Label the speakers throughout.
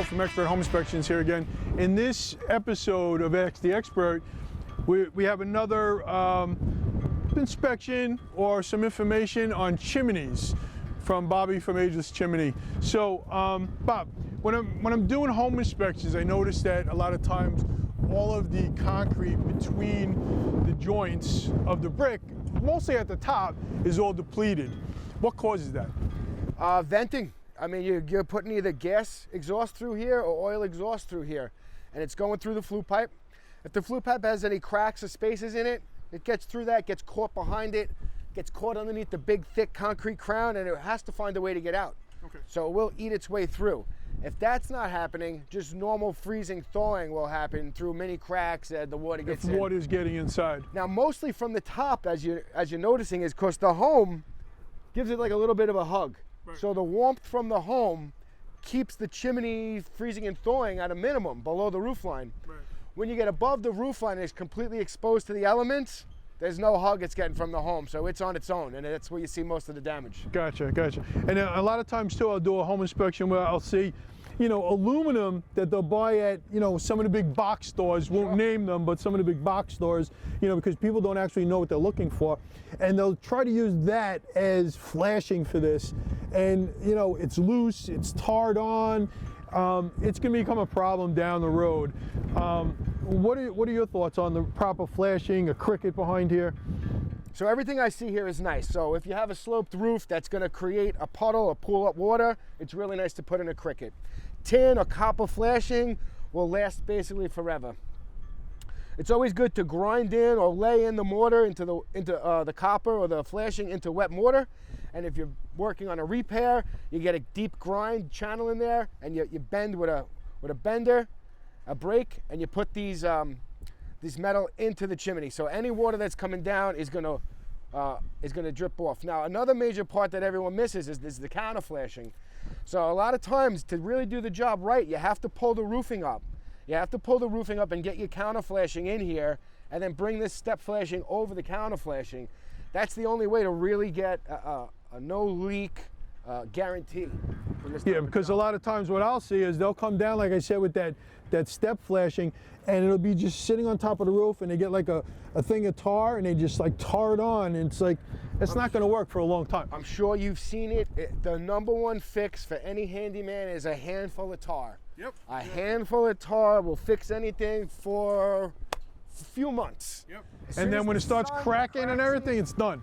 Speaker 1: from Expert Home Inspections here again. In this episode of Ask the Expert, we have another inspection or some information on chimneys from Bobby from Ageless Chimney. So, Bob, when I'm doing home inspections, I notice that a lot of times all of the concrete between the joints of the brick, mostly at the top, is all depleted. What causes that?
Speaker 2: Venting. I mean, you're putting either gas exhaust through here or oil exhaust through here, and it's going through the flue pipe. If the flue pipe has any cracks or spaces in it, it gets through that, gets caught behind it, gets caught underneath the big, thick concrete crown, and it has to find a way to get out. Okay. So it will eat its way through. If that's not happening, just normal freezing thawing will happen through many cracks and the water gets in.
Speaker 1: If water's getting inside.
Speaker 2: Now, mostly from the top, as you're noticing, is because the home gives it like a little bit of a hug. Right. So the warmth from the home keeps the chimney freezing and thawing at a minimum below the roof line. Right. When you get above the roof line and it's completely exposed to the elements, there's no hug it's getting from the home, so it's on its own, and that's where you see most of the damage.
Speaker 1: Gotcha, gotcha. And a lot of times too, I'll do a home inspection where I'll see, you know, aluminum that they'll buy at, you know, some of the big box stores, won't name them, but some of the big box stores, you know, because people don't actually know what they're looking for. And they'll try to use that as flashing for this. And, you know, it's loose, it's tarred on, it's going to become a problem down the road. What are your thoughts on the proper flashing, a cricket behind here?
Speaker 2: So everything I see here is nice. So if you have a sloped roof that's going to create a puddle or pool up water, it's really nice to put in a cricket. Tin or copper flashing will last basically forever. It's always good to grind in or lay in the mortar into the copper or the flashing into wet mortar. And if you're working on a repair, you get a deep grind channel in there, and you bend with a bender, a brake, and you put these metal into the chimney. So any water that's coming down is gonna drip off. Now, another major part that everyone misses is the counter flashing. So a lot of times, to really do the job right, you have to pull the roofing up. You have to pull the roofing up and get your counter flashing in here, and then bring this step flashing over the counter flashing. That's the only way to really get a no leak guarantee.
Speaker 1: Yeah, because a lot of times what I'll see is they'll come down, like I said, with that step flashing, and it'll be just sitting on top of the roof, and they get like a thing of tar, and they just like tar it on, and it's like, it's not going to work for a long time.
Speaker 2: I'm sure you've seen it. The number one fix for any handyman is a handful of tar. Yep. A handful of tar will fix anything for a few months. Yep.
Speaker 1: And then when it starts cracking and everything, it's done.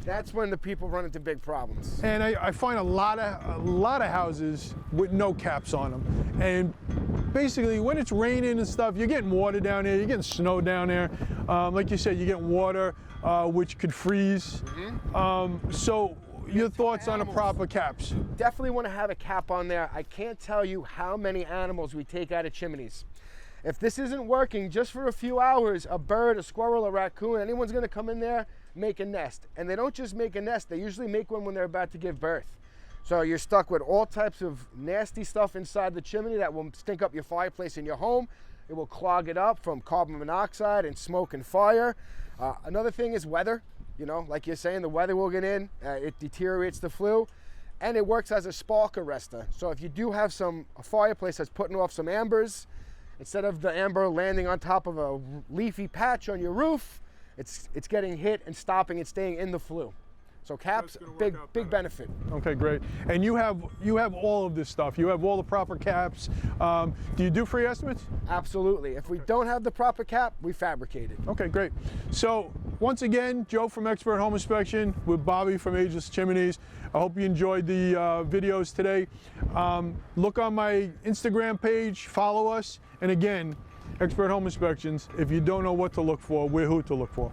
Speaker 2: That's when the people run into big problems.
Speaker 1: And I find a lot of houses with no caps on them. And basically, when it's raining and stuff, you're getting water down there, you're getting snow down there. Like you said, you're getting water, which could freeze. Mm-hmm. So your thoughts on the proper caps?
Speaker 2: Definitely want to have a cap on there. I can't tell you how many animals we take out of chimneys. If this isn't working just for a few hours, a bird, a squirrel, a raccoon, anyone's going to come in there, make a nest. And they don't just make a nest, they usually make one when they're about to give birth. So you're stuck with all types of nasty stuff inside the chimney that will stink up your fireplace in your home. It will clog it up from carbon monoxide and smoke and fire. Another thing is weather. You know, like you're saying, the weather will get in, it deteriorates the flue, and it works as a spark arrestor. So if you do have a fireplace that's putting off some ambers, instead of the amber landing on top of a leafy patch on your roof, it's getting hit and stopping and staying in the flue. So caps, big benefit.
Speaker 1: Okay, great. And you have all of this stuff. You have all the proper caps. Do you do free estimates?
Speaker 2: Absolutely. If we don't have the proper cap, we fabricate it.
Speaker 1: Okay, great. So once again, Joe from Expert Home Inspection with Bobby from Ageless Chimneys. I hope you enjoyed the videos today. Look on my Instagram page, follow us, and again, Expert Home Inspections. If you don't know what to look for, we're who to look for.